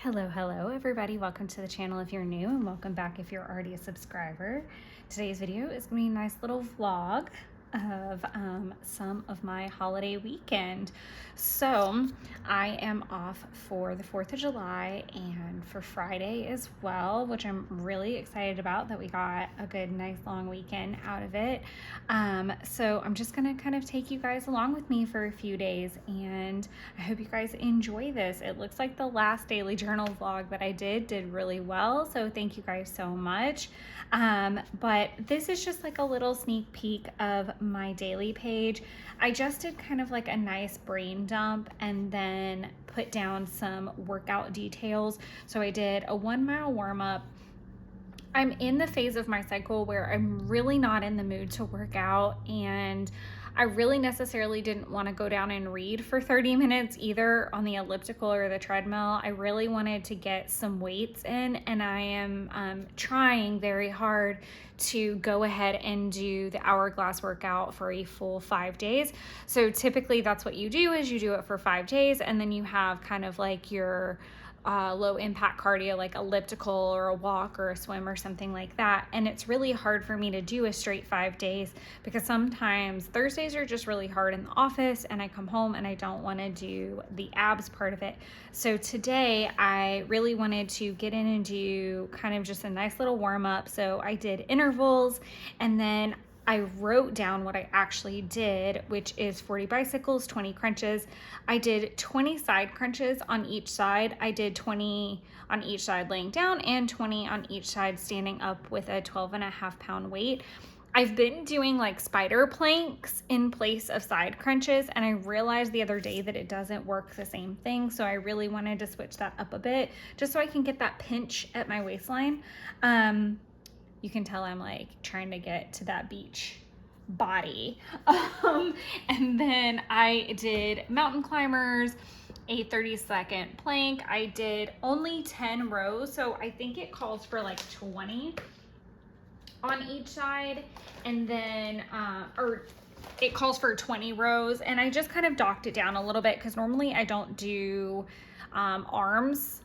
Hello everybody. Welcome to the channel if you're new, and welcome back if you're already a subscriber. Today's video is going to be a nice little vlog of some of my holiday weekend. So I am off for the 4th of July and for Friday as well, which I'm really excited about, that we got a good nice long weekend out of it. So I'm just gonna kind of take you guys along with me for a few days, and I hope you guys enjoy this. It looks like the last daily journal vlog that I did really well, so thank you guys so much. But this is just like a little sneak peek of my daily page. I just did kind of like a nice brain dump and then put down some workout details. So I did a 1 mile warm up. I'm in the phase of my cycle where I'm really not in the mood to work out, and I really necessarily didn't want to go down and read for 30 minutes either on the elliptical or the treadmill. I really wanted to get some weights in, and I am trying very hard to go ahead and do the hourglass workout for a full 5 days. So typically that's what you do, is you do it for 5 days, and then you have kind of like your low impact cardio, like elliptical or a walk or a swim or something like that. And it's really hard for me to do a straight 5 days because sometimes Thursdays are just really hard in the office, and I come home and I don't want to do the abs part of it. So today I really wanted to get in and do kind of just a nice little warm up. So I did intervals, and then I wrote down what I actually did, which is 40 bicycles, 20 crunches. I did 20 side crunches on each side. I did 20 on each side laying down and 20 on each side standing up with a 12.5-pound weight. I've been doing like spider planks in place of side crunches, and I realized the other day that it doesn't work the same thing. So I really wanted to switch that up a bit just so I can get that pinch at my waistline. You can tell I'm like trying to get to that beach body. And then I did mountain climbers, a 30-second plank. I did only 10 rows, so I think it calls for like 20 on each side, and then or it calls for 20 rows, and I just kind of docked it down a little bit because normally I don't do arms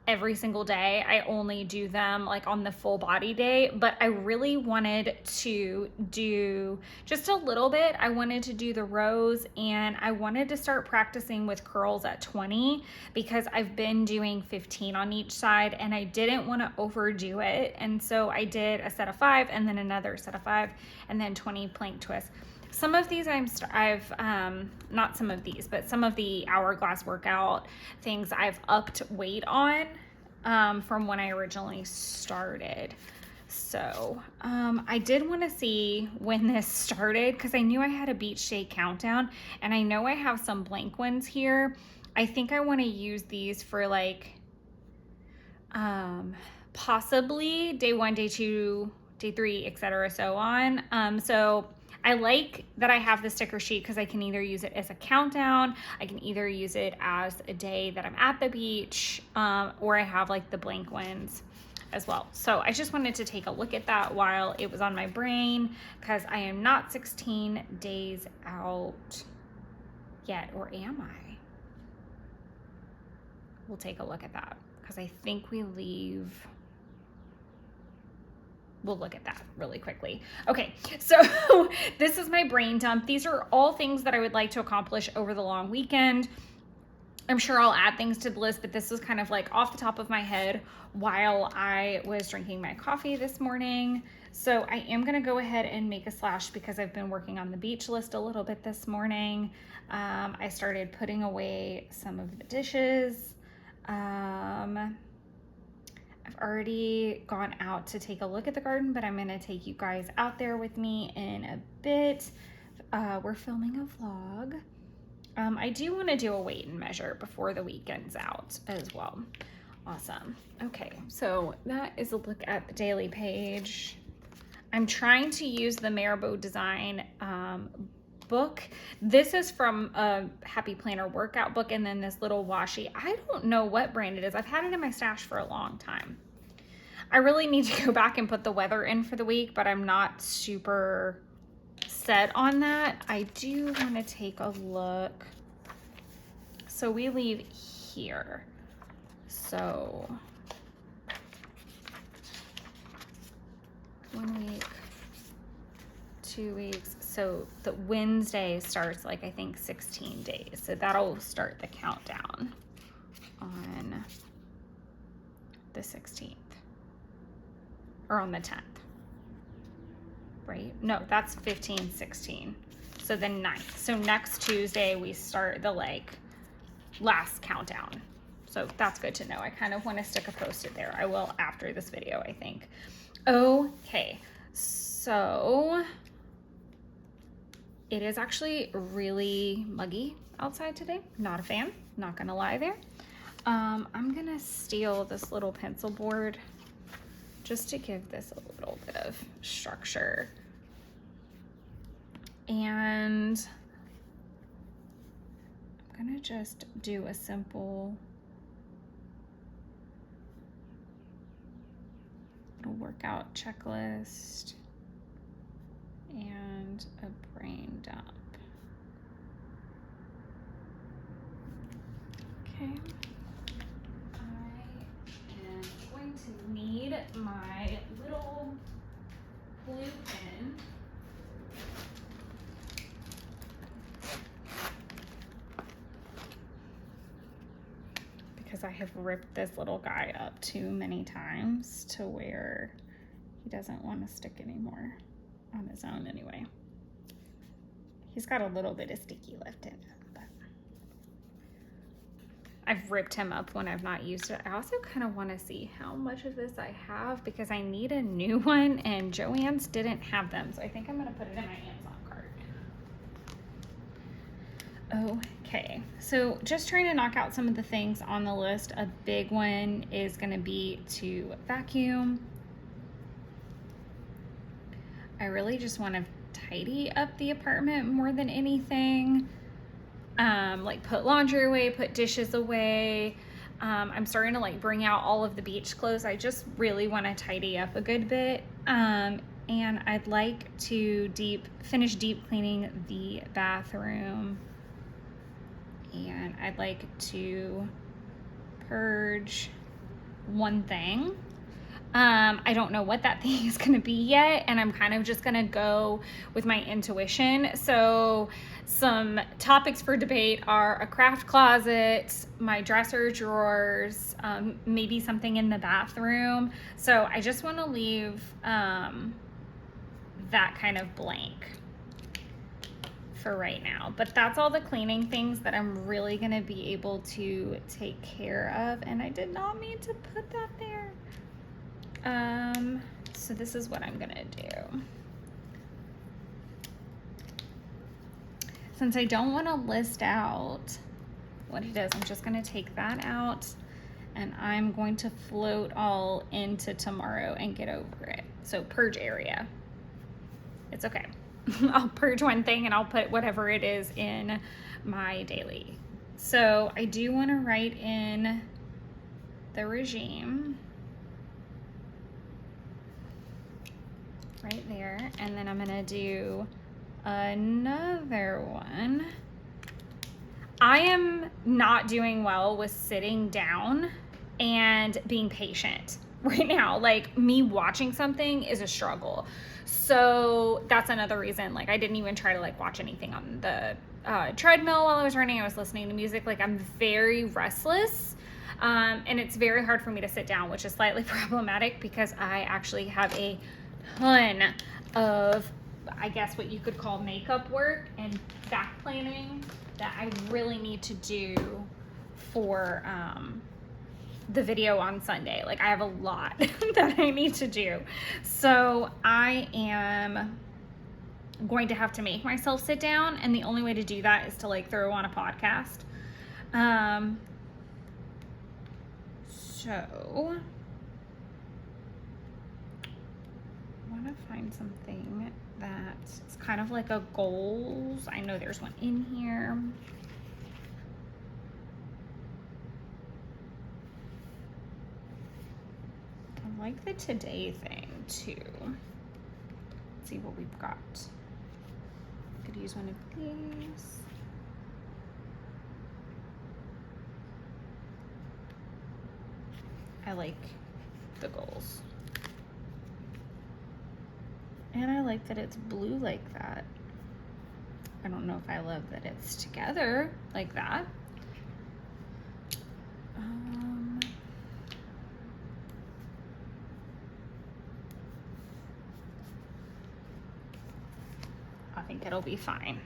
every single day. I only do them like on the full body day, but I really wanted to do just a little bit. I wanted to do the rows, and I wanted to start practicing with curls at 20 because I've been doing 15 on each side and I didn't want to overdo it. And so I did a set of 5 and then another set of 5 and then 20 plank twists. Some of these not some of these, but some of the hourglass workout things I've upped weight on from when I originally started. So I did want to see when this started because I knew I had a beach day countdown, and I know I have some blank ones here. I think I want to use these for like possibly day 1, day 2, day 3, etc. so on. So I like that I have the sticker sheet because I can either use it as a countdown, I can either use it as a day that I'm at the beach, or I have like the blank ones as well. So I just wanted to take a look at that while it was on my brain because I am not 16 days out yet, or am I? We'll take a look at that because I think we leave. We'll look at that really quickly. Okay, so this is my brain dump. These are all things that I would like to accomplish over the long weekend. I'm sure I'll add things to the list, but this was kind of like off the top of my head while I was drinking my coffee this morning. So I am gonna go ahead and make a slash because I've been working on the beach list a little bit this morning. I started putting away some of the dishes. I've already gone out to take a look at the garden, but I'm gonna take you guys out there with me in a bit. We're filming a vlog. I do want to do a weight and measure before the weekend's out as well. Awesome. Okay, so that is a look at the daily page. I'm trying to use the Marabou Design book. This is from a Happy Planner workout book, and then this little washi. I don't know what brand it is. I've had it in my stash for a long time. I really need to go back and put the weather in for the week, but I'm not super set on that. I do want to take a look. So we leave here. So 1 week, 2 weeks. So the Wednesday starts like, I think 16 days. So that'll start the countdown on the 16th or on the 10th, right? No, that's 15, 16. So the 9th. So next Tuesday we start the like last countdown. So that's good to know. I kind of want to stick a post-it there. I will after this video, I think. Okay, so it is actually really muggy outside today. Not a fan, not gonna lie there. I'm gonna steal this little pencil board just to give this a little bit of structure. And I'm gonna just do a simple little workout checklist and a brain dump. Okay. I am going to need my little blue pen. Because I have ripped this little guy up too many times to where he doesn't want to stick anymore on his own anyway. He's got a little bit of sticky left in him, but I've ripped him up when I've not used it. I also kind of want to see how much of this I have because I need a new one and Joann's didn't have them. So I think I'm going to put it in my Amazon cart. Okay, so just trying to knock out some of the things on the list. A big one is going to be to vacuum. I really just want to tidy up the apartment more than anything. Like put laundry away, put dishes away. I'm starting to like bring out all of the beach clothes. I just really want to tidy up a good bit. And I'd like to finish deep cleaning the bathroom. And I'd like to purge one thing. I don't know what that thing is going to be yet, and I'm kind of just going to go with my intuition. So some topics for debate are a craft closet, my dresser drawers, maybe something in the bathroom. So I just want to leave that kind of blank for right now. But that's all the cleaning things that I'm really going to be able to take care of, and I did not mean to put that there. So this is what I'm gonna do. Since I don't want to list out what it is, I'm just gonna take that out and I'm going to float all into tomorrow and get over it. So purge area. It's okay. I'll purge one thing and I'll put whatever it is in my daily. So I do want to write in the regime. Right there, and then I'm gonna do another one. I am not doing well with sitting down and being patient right now. Like, me watching something is a struggle. So that's another reason, like, I didn't even try to like watch anything on the treadmill while I was running. I was listening to music. Like, I'm very restless. And it's very hard for me to sit down, which is slightly problematic because I actually have a ton of, I guess what you could call makeup work and back planning that I really need to do for the video on Sunday. Like, I have a lot that I need to do. So I am going to have to make myself sit down, and the only way to do that is to like throw on a podcast. So I want to find something that's kind of like a goals. I know there's one in here. I like the today thing too. Let's see what we've got. Could use one of these. I like the goals. And I like that it's blue like that. I don't know if I love that it's together like that. I think it'll be fine.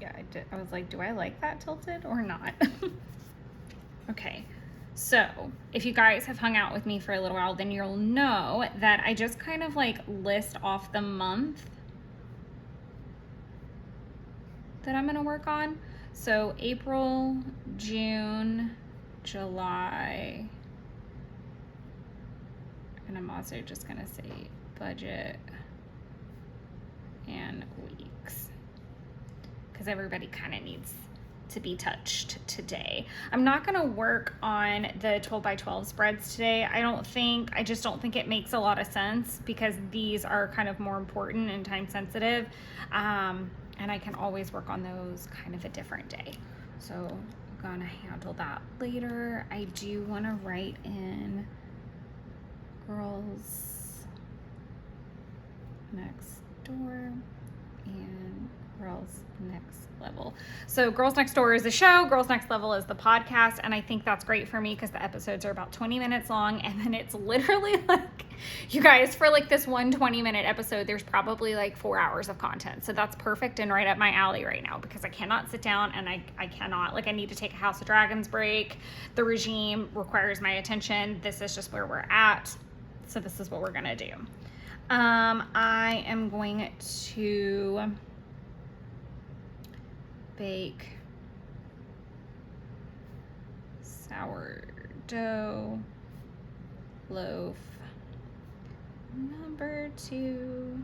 Yeah, I was like, do I like that tilted or not? Okay, so if you guys have hung out with me for a little while, then you'll know that I just kind of like list off the month that I'm gonna work on. So April, June, July, and I'm also just gonna say budget and weeks, because everybody kind of needs to be touched today. I'm not gonna work on the 12 by 12 spreads today. I just don't think it makes a lot of sense, because these are kind of more important and time sensitive. And I can always work on those kind of a different day. So I'm gonna handle that later. I do wanna write in Girls Next Door and Girls Next Level. So Girls Next Door is the show, Girls Next Level is the podcast, and I think that's great for me because the episodes are about 20 minutes long, and then it's literally like, you guys, for like this one 20-minute episode, there's probably like 4 hours of content. So that's perfect and right up my alley right now, because I cannot sit down and I cannot, like, I need to take a House of Dragons break. The regime requires my attention. This is just where we're at. So this is what we're gonna do. I am going to bake sourdough loaf number 2.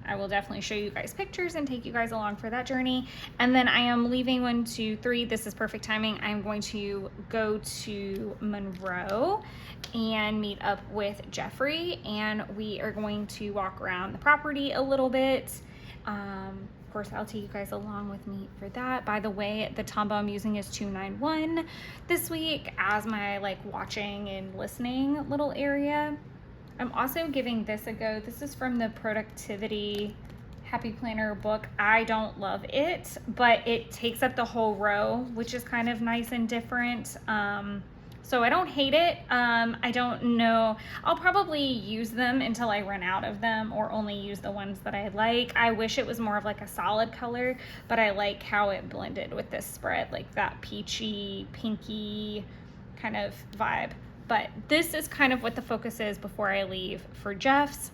I will definitely show you guys pictures and take you guys along for that journey. And then I am leaving 1, 2, 3. This is perfect timing. I'm going to go to Monroe and meet up with Jeffrey, and we are going to walk around the property a little bit. Of course, I'll take you guys along with me for that. By the way, the Tombow I'm using is 291 this week as my like watching and listening little area. I'm also giving this a go. This is from the Productivity Happy Planner book. I don't love it, but it takes up the whole row, which is kind of nice and different. So I don't hate it. I don't know. I'll probably use them until I run out of them, or only use the ones that I like. I wish it was more of like a solid color, but I like how it blended with this spread, like that peachy, pinky kind of vibe. But this is kind of what the focus is before I leave for Jeff's.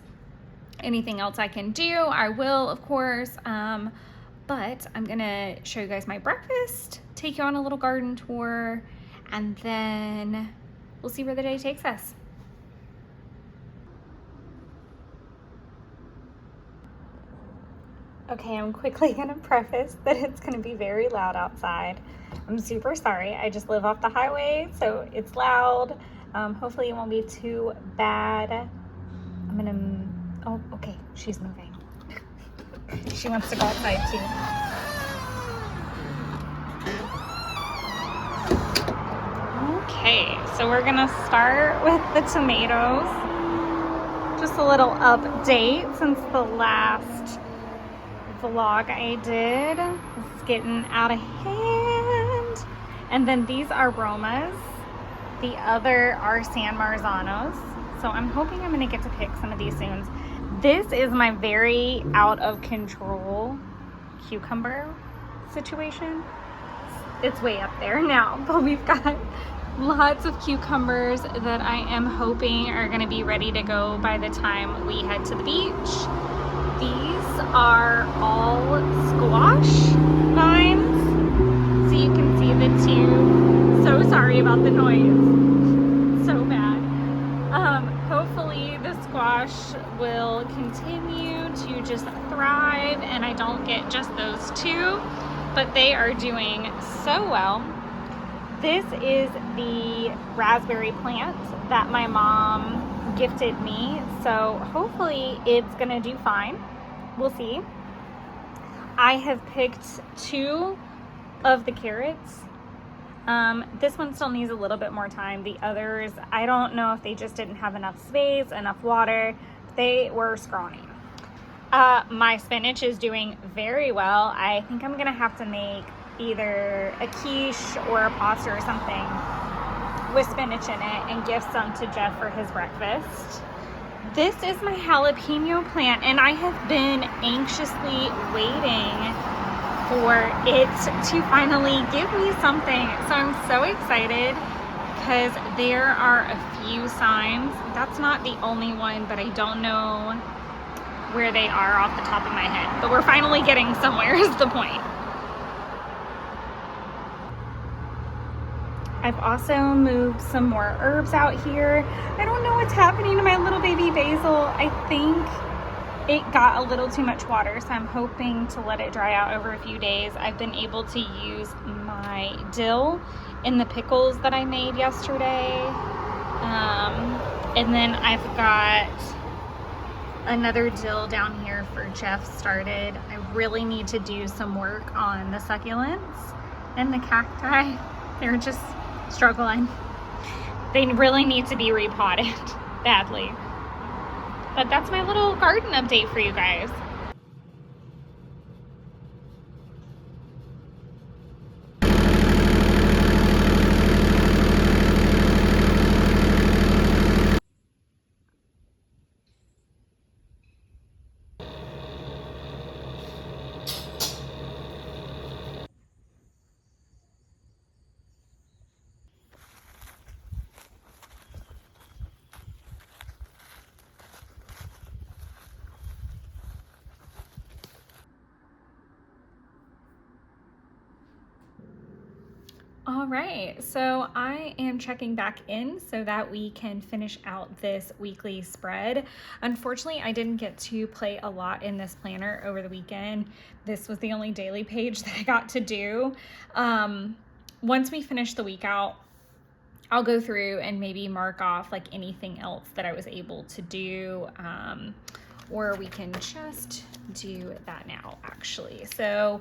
Anything else I can do, I will, of course. But I'm gonna show you guys my breakfast, take you on a little garden tour, and then we'll see where the day takes us. Okay, I'm quickly gonna preface that it's gonna be very loud outside. I'm super sorry. I just live off the highway, so it's loud. Hopefully it won't be too bad. I'm gonna, oh, okay, she's moving. She wants to go outside too. Okay, so we're gonna start with the tomatoes. Just a little update since the last vlog I did. It's getting out of hand. And then these are Romas. The other are San Marzanos. So I'm hoping I'm gonna get to pick some of these soon. This is my very out of control cucumber situation. It's way up there now, but we've got lots of cucumbers that I am hoping are gonna be ready to go by the time we head to the beach. These are all squash vines, so you can see the two. So sorry about the noise, so bad. Hopefully the squash will continue to just thrive and I don't get just those two, but they are doing so well. This is the raspberry plant that my mom gifted me, so hopefully it's gonna do fine. We'll see. I have picked 2 of the carrots. This one still needs a little bit more time. The others, I don't know if they just didn't have enough space, enough water. They were scrawny. My spinach is doing very well. I think I'm gonna have to make either a quiche or a pasta or something with spinach in it and give some to Jeff for his breakfast. This is my jalapeno plant, and I have been anxiously waiting for it to finally give me something. So I'm so excited because there are a few signs. That's not the only one, but I don't know where they are off the top of my head. But we're finally getting somewhere is the point. I've also moved some more herbs out here. I don't know what's happening to my little baby basil. I think it got a little too much water, so I'm hoping to let it dry out over a few days. I've been able to use my dill in the pickles that I made yesterday. And then I've got another dill down here for Jeff started. I really need to do some work on the succulents and the cacti. They're just struggling. They really need to be repotted badly. But that's my little garden update for you guys. All right, so I am checking back in so that we can finish out this weekly spread. Unfortunately, I didn't get to play a lot in this planner over the weekend. This was the only daily page that I got to do. Once we finish the week out, I'll go through and maybe mark off like anything else that I was able to do, or we can just do that now actually. So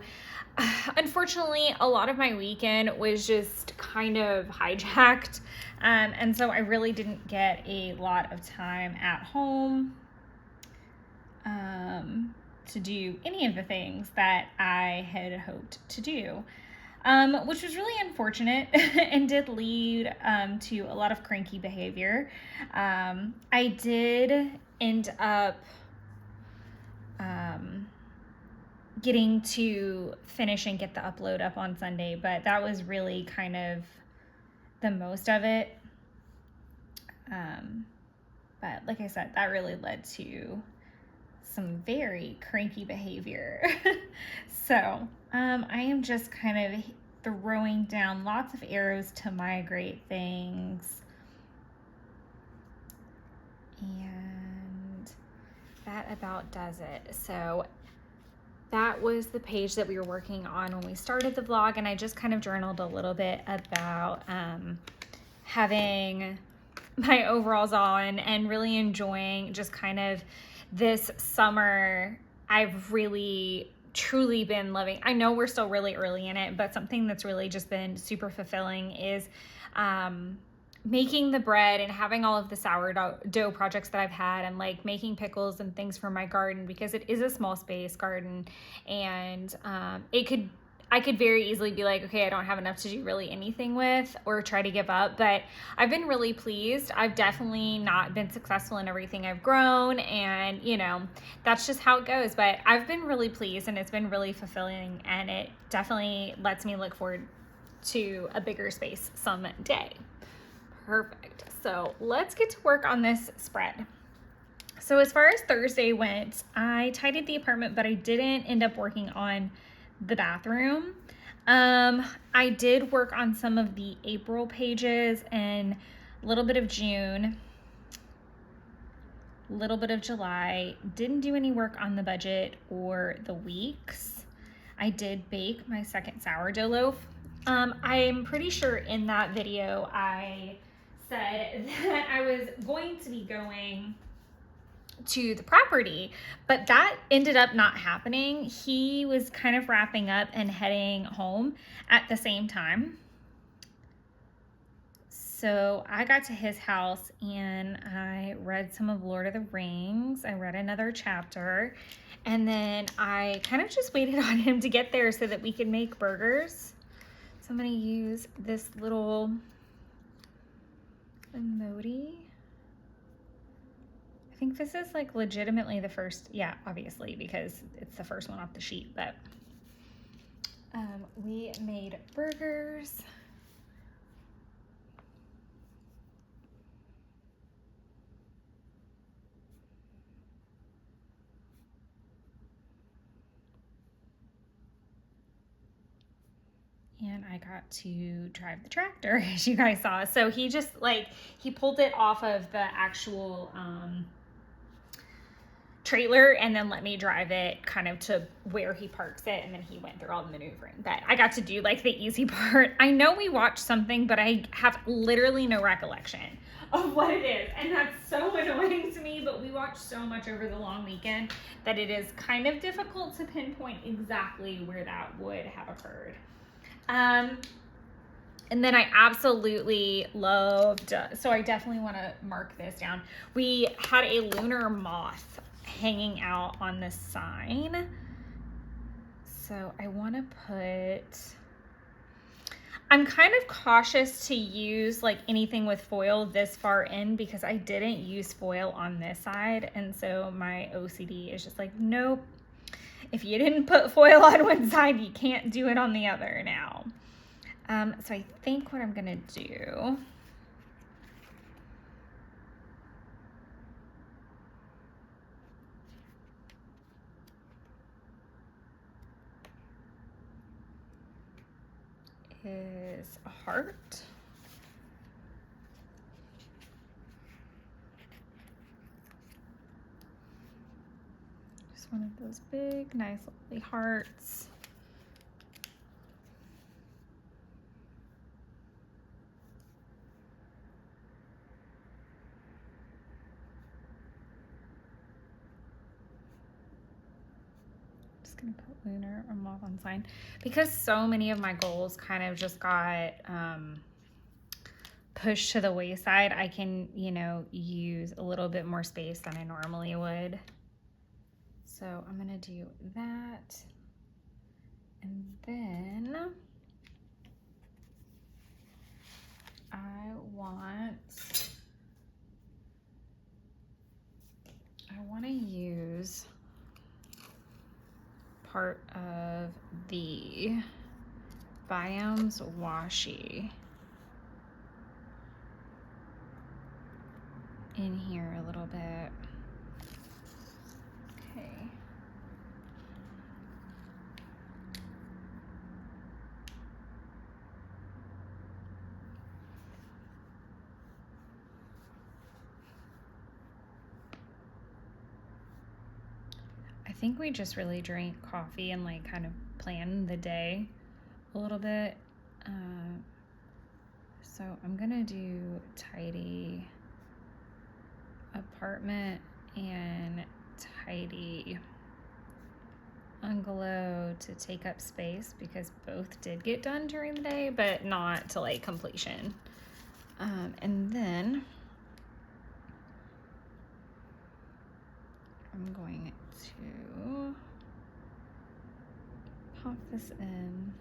unfortunately, a lot of my weekend was just kind of hijacked, and so I really didn't get a lot of time at home to do any of the things that I had hoped to do, which was really unfortunate and did lead to a lot of cranky behavior. I did end up getting to finish and get the upload up on Sunday, but that was really kind of the most of it. But like I said, that really led to some very cranky behavior. So I am just kind of throwing down lots of arrows to migrate things. And that about does it. So that was the page that we were working on when we started the vlog, and I just kind of journaled a little bit about having my overalls on and really enjoying just kind of this summer. I've really truly been loving. I know we're still really early in it, but something that's really just been super fulfilling is making the bread and having all of the sourdough projects that I've had, and like making pickles and things for my garden, because it is a small space garden, and I could very easily be like, okay, I don't have enough to do really anything with, or try to give up. But I've been really pleased. I've definitely not been successful in everything I've grown, and you know, that's just how it goes. But I've been really pleased, and it's been really fulfilling, and it definitely lets me look forward to a bigger space someday. Perfect. So let's get to work on this spread. So as far as Thursday went, I tidied the apartment, but I didn't end up working on the bathroom. I did work on some of the April pages and a little bit of June, a little bit of July. Didn't do any work on the budget or the weeks. I did bake my second sourdough loaf. I'm pretty sure in that video I said that I was going to be going to the property, but that ended up not happening. He was kind of wrapping up and heading home at the same time. So I got to his house and I read some of Lord of the Rings. I read another chapter, and then I kind of just waited on him to get there so that we could make burgers. So I'm going to use this little emoji. I think this is like legitimately the first, yeah, obviously, because it's the first one off the sheet, but we made burgers. And I got to drive the tractor, as you guys saw. So he just he pulled it off of the actual trailer and then let me drive it kind of to where he parks it, and then he went through all the maneuvering. But I got to do like the easy part. I know we watched something, but I have literally no recollection of what it is, and that's so annoying to me. But we watched so much over the long weekend that it is kind of difficult to pinpoint exactly where that would have occurred. And then I absolutely loved, so I definitely want to mark this down. We had a lunar moth hanging out on the sign. So I want to I'm kind of cautious to use like anything with foil this far in because I didn't use foil on this side. And so my OCD is just like, nope. If you didn't put foil on one side, you can't do it on the other now. So I think what I'm gonna do is a heart. Just one of those big, nice, lovely hearts. Gonna put lunar or moth on sign because so many of my goals kind of just got pushed to the wayside. I can, use a little bit more space than I normally would. So I'm gonna do that, and then I want to use part of the Biomes washi in here a little bit. Okay. I think we just really drank coffee and like kind of planned the day a little bit. So I'm gonna do tidy apartment and tidy bungalow to take up space because both did get done during the day, but not to like completion. And then I'm going to pop this in.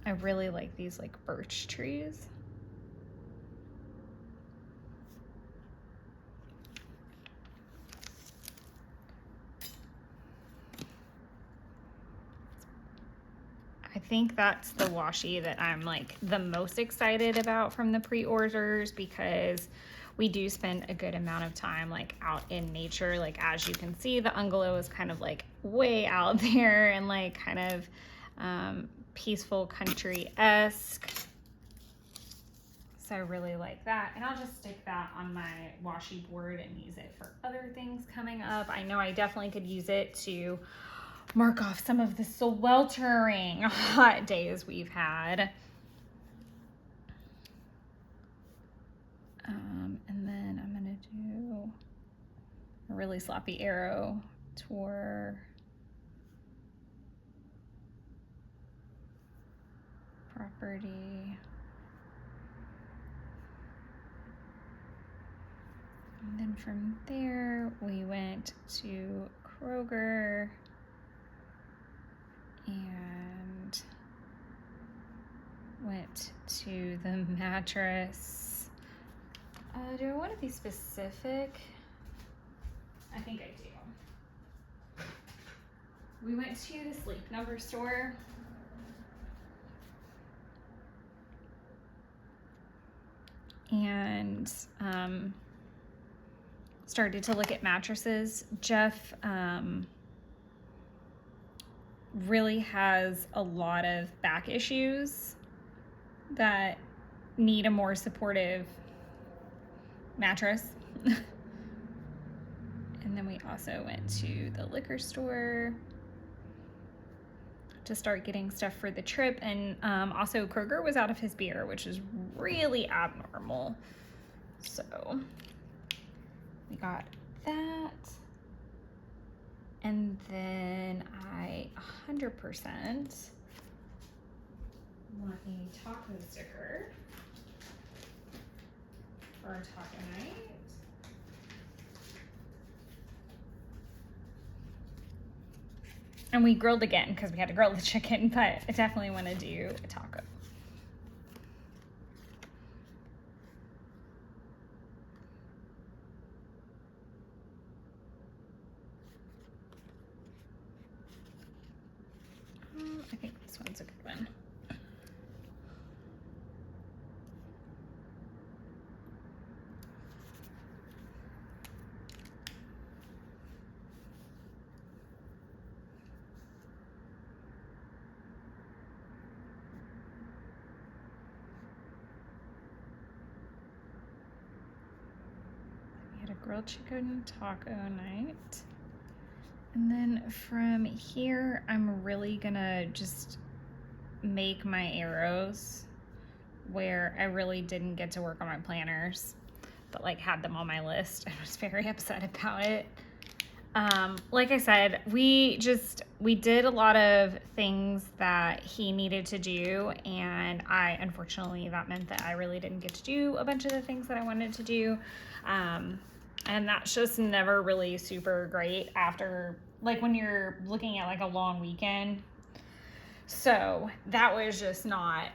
I really like these like birch trees. I think that's the washi that I'm like the most excited about from the pre-orders because we do spend a good amount of time like out in nature. Like as you can see, the bungalow is kind of like way out there and like kind of peaceful country-esque. So I really like that. And I'll just stick that on my washi board and use it for other things coming up. I know I definitely could use it to mark off some of the sweltering hot days we've had. And then I'm gonna do a really sloppy arrow toward property. And then from there, we went to Kroger and went to the mattress. Do I want to be specific? I think I do. We went to the Sleep Number store. And started to look at mattresses. Jeff really has a lot of back issues that need a more supportive mattress. And then we also went to the liquor store to start getting stuff for the trip. And also Kroger was out of his beer, which is really abnormal. So we got that. And then I 100% want a taco sticker for our taco night. And we grilled again because we had to grill the chicken, but I definitely want to do a taco. I think this one's a good one. We had a grilled chicken taco night. And then from here, I'm really gonna just make my arrows where I really didn't get to work on my planners, but like had them on my list. I was very upset about it. Like I said, we did a lot of things that he needed to do, and unfortunately that meant that I really didn't get to do a bunch of the things that I wanted to do. And that's just never really super great after, like, when you're looking at like a long weekend. So that was just not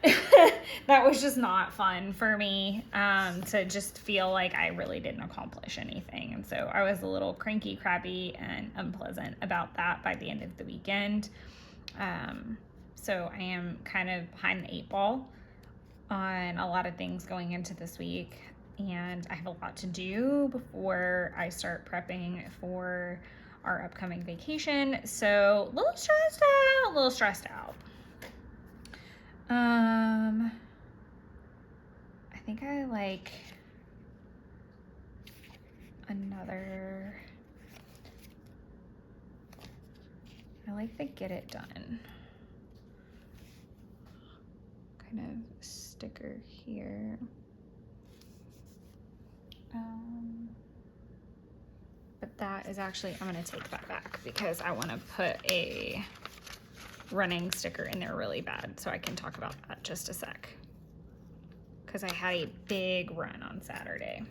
fun for me, to just feel like I really didn't accomplish anything. And so I was a little cranky, crabby, and unpleasant about that by the end of the weekend. So I am kind of behind the 8 ball on a lot of things going into this week. And I have a lot to do before I start prepping for our upcoming vacation. So a little stressed out. I think I like the Get It Done kind of sticker here. But that is actually, I'm going to take that back because I want to put a running sticker in there really bad, so I can talk about that just a sec, because I had a big run on Saturday.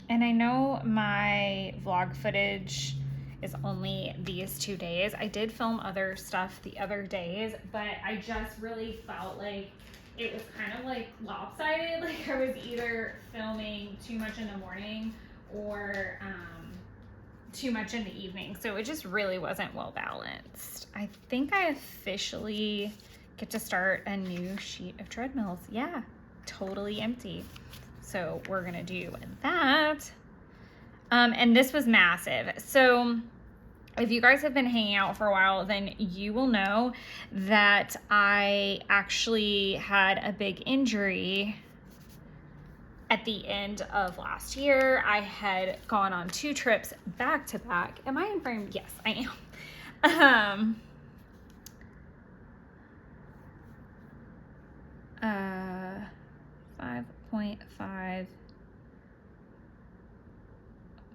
And I know my vlog footage is only these 2 days. I did film other stuff the other days, but I just really felt like it was kind of like lopsided. Like I was either filming too much in the morning or too much in the evening. So it just really wasn't well balanced. I think I officially get to start a new sheet of treadmills. Yeah, totally empty. So we're gonna do that. And this was massive. So if you guys have been hanging out for a while, then you will know that I actually had a big injury at the end of last year. I had gone on 2 trips back to back. Am I in frame? Yes, I am. 5.5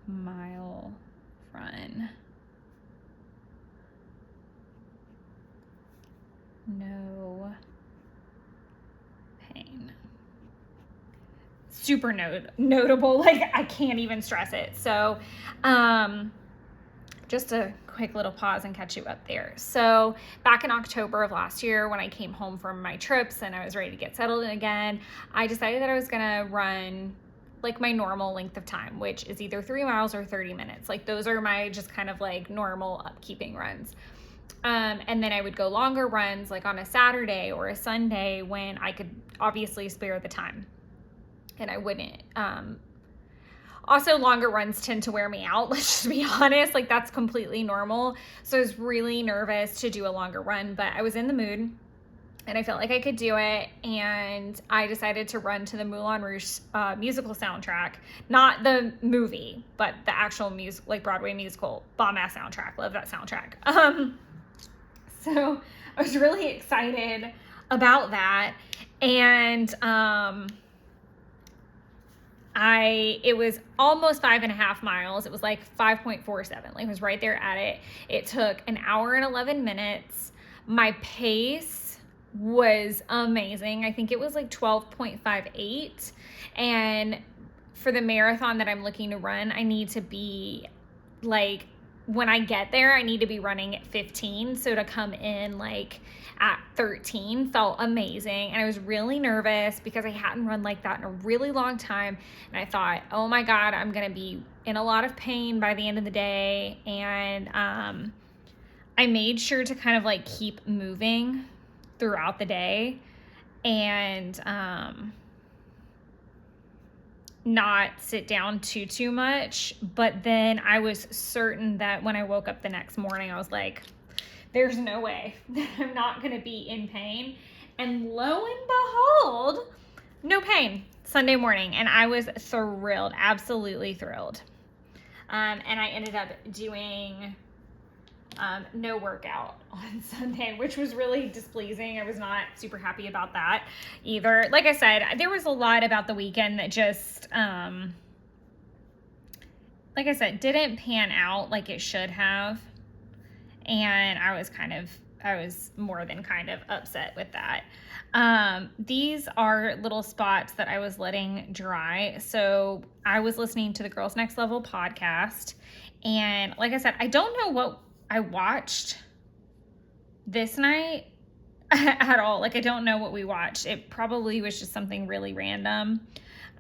miles super notable. Like, I can't even stress it. So, just a quick little pause and catch you up there. So back in October of last year, when I came home from my trips and I was ready to get settled in again, I decided that I was gonna run like my normal length of time, which is either 3 miles or 30 minutes. Like, those are my just kind of like normal upkeeping runs. And then I would go longer runs like on a Saturday or a Sunday when I could obviously spare the time and I wouldn't. Also, longer runs tend to wear me out. Let's just be honest. Like, that's completely normal. So I was really nervous to do a longer run, but I was in the mood and I felt like I could do it. And I decided to run to the Moulin Rouge musical soundtrack, not the movie, but the actual music, like Broadway musical, bomb ass soundtrack. Love that soundtrack. So I was really excited about that. And, it was almost 5.5 miles. It was like 5.47. Like, it was right there at it. It took an hour and 11 minutes. My pace was amazing. I think it was like 12.58. And for the marathon that I'm looking to run, I need to be like, when I get there, I need to be running at 15. So to come in like at 13 felt amazing. And I was really nervous because I hadn't run like that in a really long time. And I thought, oh my God, I'm going to be in a lot of pain by the end of the day. And I made sure to kind of like keep moving throughout the day and not sit down too much. But then I was certain that when I woke up the next morning, I was like, there's no way that I'm not going to be in pain. And lo and behold, no pain Sunday morning. And I was thrilled, absolutely thrilled. And I ended up doing no workout on Sunday, which was really displeasing. I was not super happy about that either. Like I said, there was a lot about the weekend that just, like I said, didn't pan out like it should have. And I was more than kind of upset with that. These are little spots that I was letting dry. So I was listening to the Girls Next Level podcast. And like I said, I don't know what I watched this night at all. Like, I don't know what we watched. It probably was just something really random.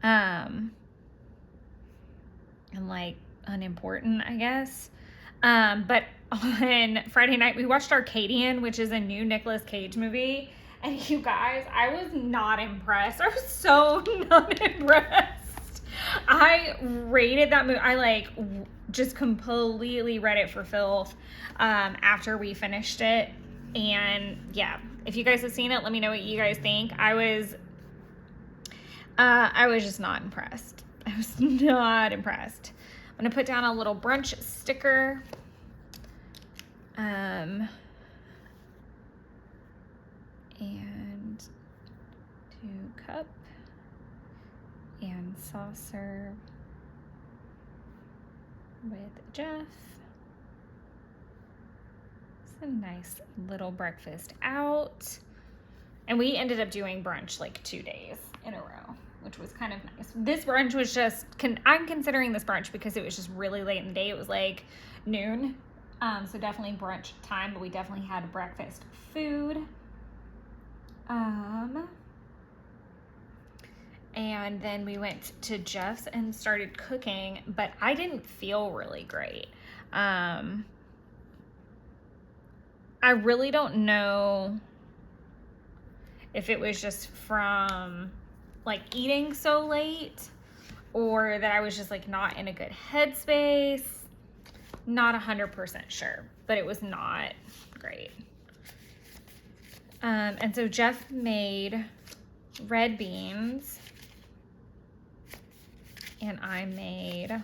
And like unimportant, I guess. But on Friday night, we watched Arcadian, which is a new Nicolas Cage movie. And you guys, I was not impressed. I was so not impressed. I rated that movie. I like just completely read it for filth after we finished it. And yeah, if you guys have seen it, let me know what you guys think. I was just not impressed. I was not impressed. I'm going to put down a little brunch sticker. And 2 cup and saucer with Jeff. It's a nice little breakfast out. And we ended up doing brunch like 2 days in a row, which was kind of nice. This brunch was just, I'm considering this brunch because it was just really late in the day. It was like noon. So definitely brunch time, but we definitely had breakfast food. And then we went to Jeff's and started cooking, but I didn't feel really great. I really don't know if it was just from like eating so late or that I was just like not in a good headspace. Not 100% sure, but it was not great. And so Jeff made red beans and I made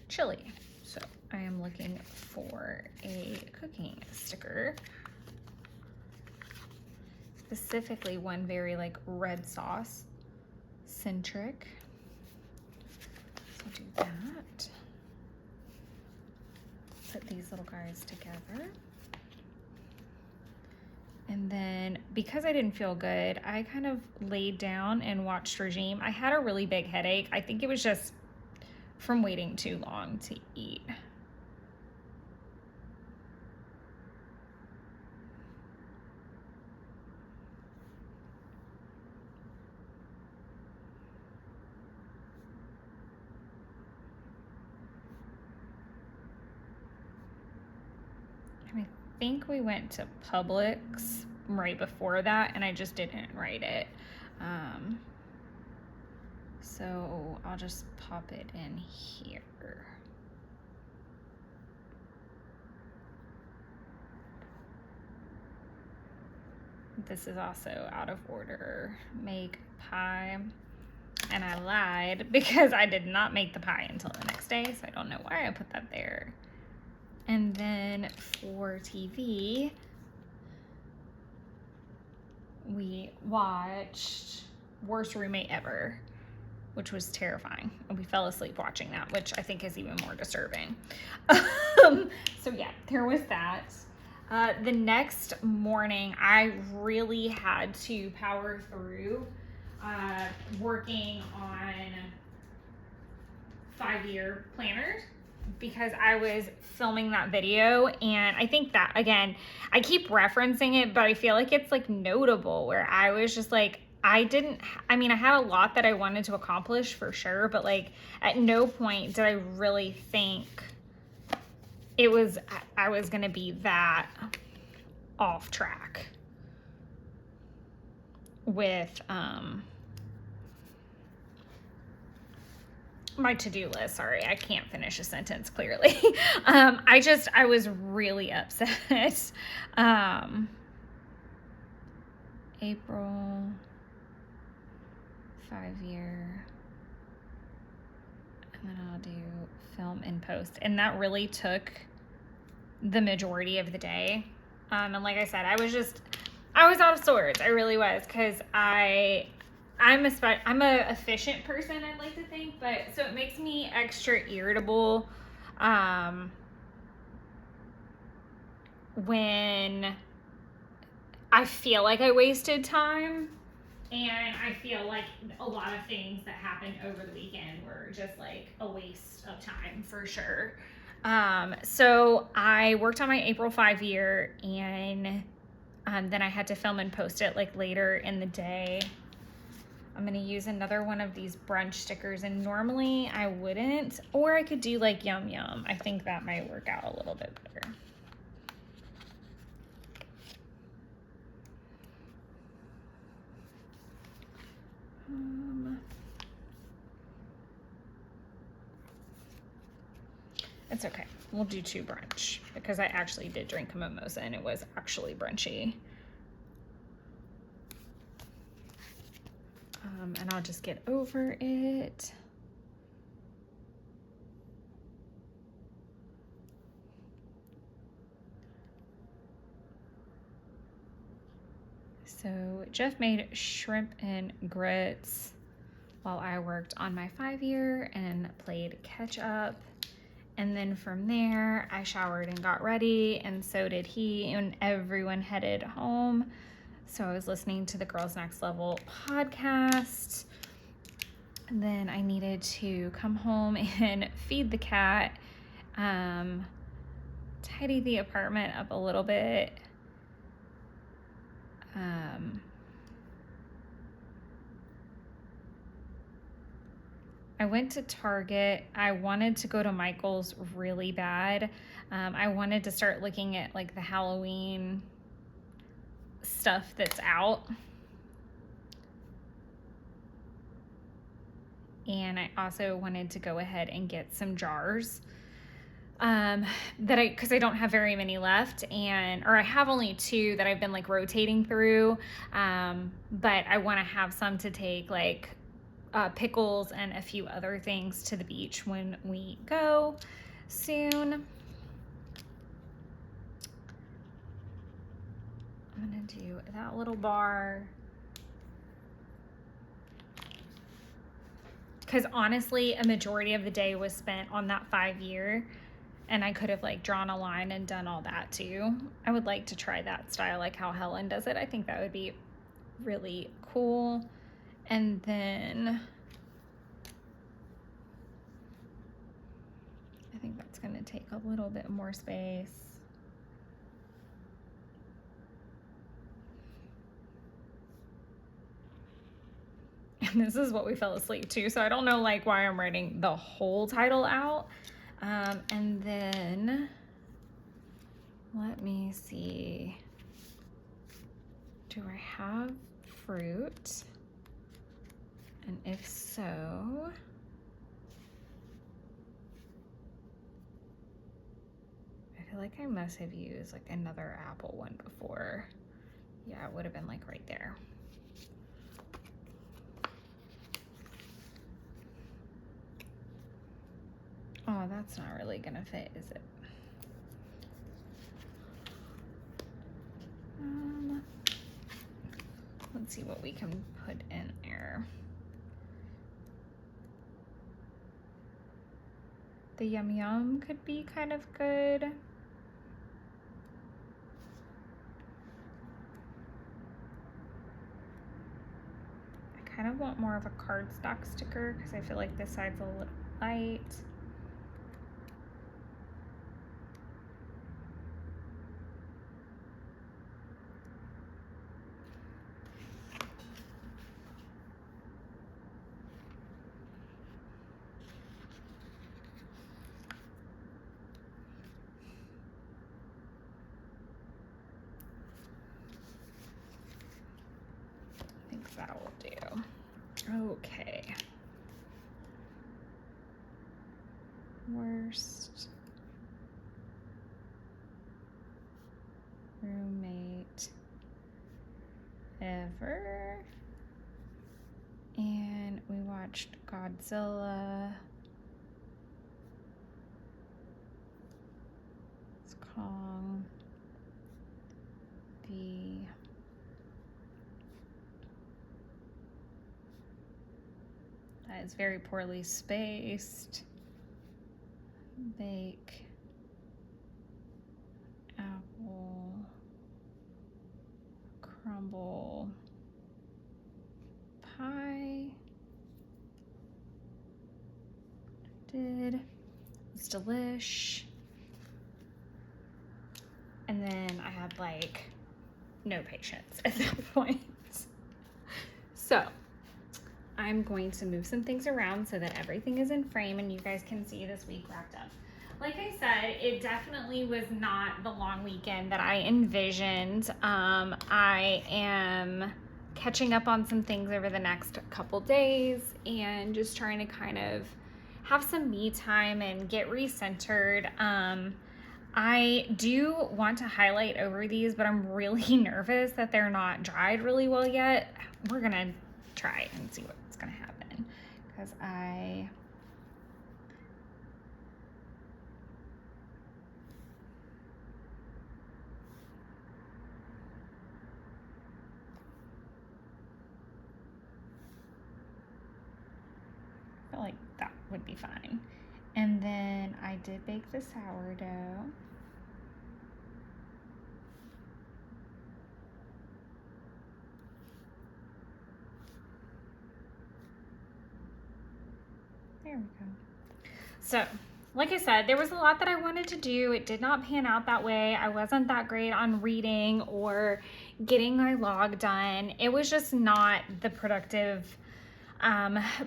chili. So I am looking for a cooking sticker. Specifically one very like red sauce centric. So do that. Put these little guys together. And then because I didn't feel good, I kind of laid down and watched Regime. I had a really big headache. I think it was just from waiting too long to eat. I think we went to Publix right before that, and I just didn't write it. So I'll just pop it in here. This is also out of order. Make pie. And I lied because I did not make the pie until the next day, so I don't know why I put that there. And then for TV, we watched Worst Roommate Ever, which was terrifying. And we fell asleep watching that, which I think is even more disturbing. So yeah, there was that. The next morning, I really had to power through working on 5-year planners because I was filming that video. And I think that, again, I keep referencing it, but I feel like it's like notable where I was just like, I had a lot that I wanted to accomplish for sure, but like at no point did I really think I was going to be that off track with my to-do list. Sorry, I can't finish a sentence clearly. I was really upset. April 5-year, and then I'll do film and post. And that really took the majority of the day. And like I said, I was out of sorts. I really was, because I'm a efficient person, I'd like to think, but so it makes me extra irritable when I feel like I wasted time, and I feel like a lot of things that happened over the weekend were just like a waste of time for sure. So I worked on my April 5-year, and then I had to film and post it like later in the day. I'm going to use another one of these brunch stickers, and normally I wouldn't, or I could do like Yum Yum. I think that might work out a little bit better. It's okay. We'll do 2 brunch because I actually did drink a mimosa and it was actually brunchy. And I'll just get over it. So Jeff made shrimp and grits while I worked on my 5-year and played catch up. And then from there, I showered and got ready, and so did he, and everyone headed home. So I was listening to the Girls Next Level podcast. And then I needed to come home and feed the cat, tidy the apartment up a little bit. I went to Target. I wanted to go to Michael's really bad. I wanted to start looking at like the Halloween stuff that's out. And I also wanted to go ahead and get some jars because I don't have very many left, or I have only 2 that I've been like rotating through. But I want to have some to take like pickles and a few other things to the beach when we go soon. I'm gonna do that little bar because honestly a majority of the day was spent on that 5-year, And I could have like drawn a line and done all that too. I would like to try that style, like how Helen does it. I think that would be really cool. And then I think that's going to take a little bit more space. And this is what we fell asleep to, so I don't know like why I'm writing the whole title out. And then let me see, do I have fruit? And if so, I feel like I must have used like another apple one before. Yeah, it would have been like right there. Oh, that's not really gonna fit, is it? Let's see what we can put in there. The Yum Yum could be kind of good. I kind of want more of a cardstock sticker because I feel like this side's a little light. That will do. Okay. Worst roommate ever. And we watched Godzilla. It's Kong. That is very poorly spaced. Bake. Apple. Crumble. Pie. Did. It's delish. And then I had like no patience at that point. So I'm going to move some things around so that everything is in frame and you guys can see this week wrapped up. Like I said, it definitely was not the long weekend that I envisioned. I am catching up on some things over the next couple days and just trying to kind of have some me time and get recentered. I do want to highlight over these, but I'm really nervous that they're not dried really well yet. We're gonna try and see what's gonna happen because I feel like that would be fine. And then I did bake the sourdough. There we go. So, like I said, there was a lot that I wanted to do. It did not pan out that way. I wasn't that great on reading or getting my log done. It was just not the productive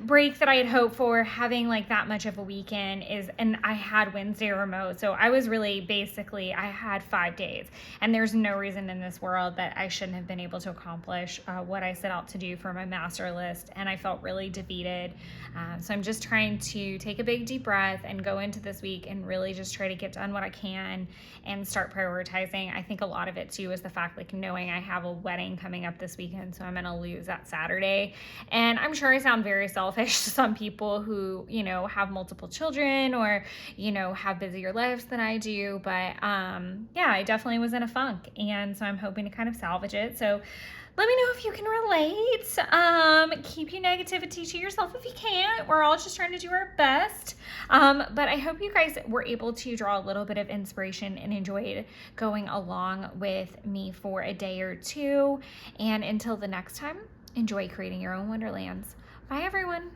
break that I had hoped for. Having like that much of a weekend and I had Wednesday remote, so I was really basically I had 5 days, and there's no reason in this world that I shouldn't have been able to accomplish what I set out to do for my master list, and I felt really defeated. So I'm just trying to take a big deep breath and go into this week and really just try to get done what I can and start prioritizing. I think a lot of it too is the fact like knowing I have a wedding coming up this weekend, so I'm gonna lose that Saturday, and I'm sure I probably sound very selfish to some people who, you know, have multiple children or, you know, have busier lives than I do. But yeah, I definitely was in a funk. And so I'm hoping to kind of salvage it. So let me know if you can relate. Keep your negativity to yourself if you can't. We're all just trying to do our best. But I hope you guys were able to draw a little bit of inspiration and enjoyed going along with me for a day or two. And until the next time, enjoy creating your own wonderlands. Bye, everyone.